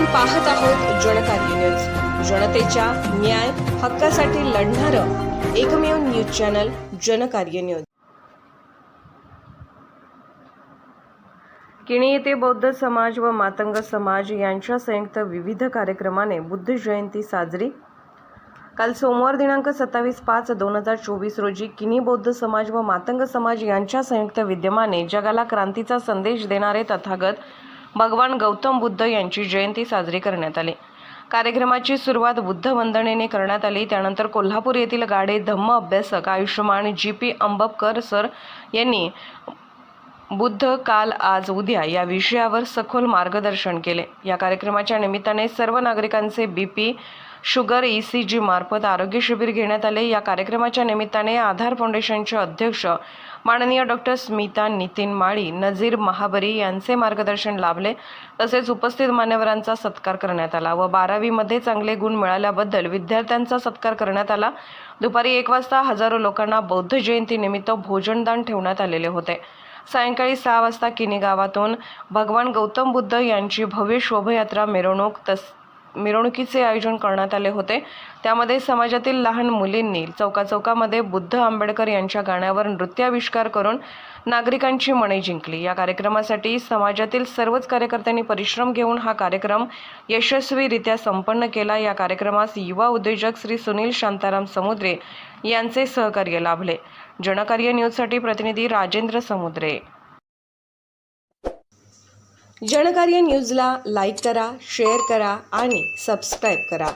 पाहत आहोत जनकार्य न्यूज, जनतेच्या न्याय हक्कासाठी लढणारं एकमेव न्यूज चॅनल जनकार्य न्यूज। किणी येथे बौद्ध समाज व मातंग समाज यांच्या संयुक्त विविध कार्यक्रमाने बुद्ध जयंती साजरी। काल सोमवार दिनांक 27/5/2024 रोजी किणी बौद्ध समाज व मातंग समाज यांच्या संयुक्त विद्यमाने जगाला क्रांतीचा संदेश देणारे तथागत भगवान गौतम बुद्ध यांची जयंती साजरी करण्यात आली। कार्यक्रमाची सुरुवात बुद्ध वंदनेने करण्यात आली। त्यानंतर कोल्हापूर येथील गाडे धम्म अभ्यासक आयुष्यमान जी.पी. अंबपकर सर यांनी बुद्ध काल आज उद्या या विषयावर सखोल मार्गदर्शन केले। या कार्यक्रमाच्या निमित्ताने सर्व नागरिकांचे बीपी शुगर ECG मार्फत आरोग्य शिबिर घेण्यात आले। या कार्यक्रमाच्या निमित्ताने आधार फाउंडेशनचे अध्यक्ष माननीय डॉक्टर स्मिता नितीन माळी, नजीर महाबरी यांचे मार्गदर्शन लाभले। तसेच उपस्थित मान्यवरांचा सत्कार करण्यात आला व 12वी मध्ये चांगले गुण मिळाल्याबद्दल विद्यार्थ्यांचा सत्कार करण्यात आला। दुपारी 1 वाजता हजारो लोकांना बौद्ध जयंती निमित्त भोजनदान ठेवण्यात आलेले होते। सायंकाळी 6 वाजता किणी गावातून भगवान गौतम बुद्ध यांची भव्य शोभायात्रा मिरवणुकीचे आयोजन करण्यात आले होते। त्यामध्ये समाजातील लहान मुलींनी चौकामध्ये बुद्ध आंबेडकर यांच्या गाण्यावर नृत्याविष्कार करून नागरिकांची मने जिंकली। या कार्यक्रमासाठी समाजातील सर्वच कार्यकर्त्यांनी परिश्रम घेऊन हा कार्यक्रम यशस्वीरित्या संपन्न केला। या कार्यक्रमास युवा उद्योजक श्री सुनील शांताराम समुद्रे यांचे सहकार्य लाभले। जनकार्य न्यूजसाठी प्रतिनिधी राजेंद्र समुद्रे। जनकार्य न्यूजला लाईक करा, शेअर करा आणि सबस्क्राईब करा।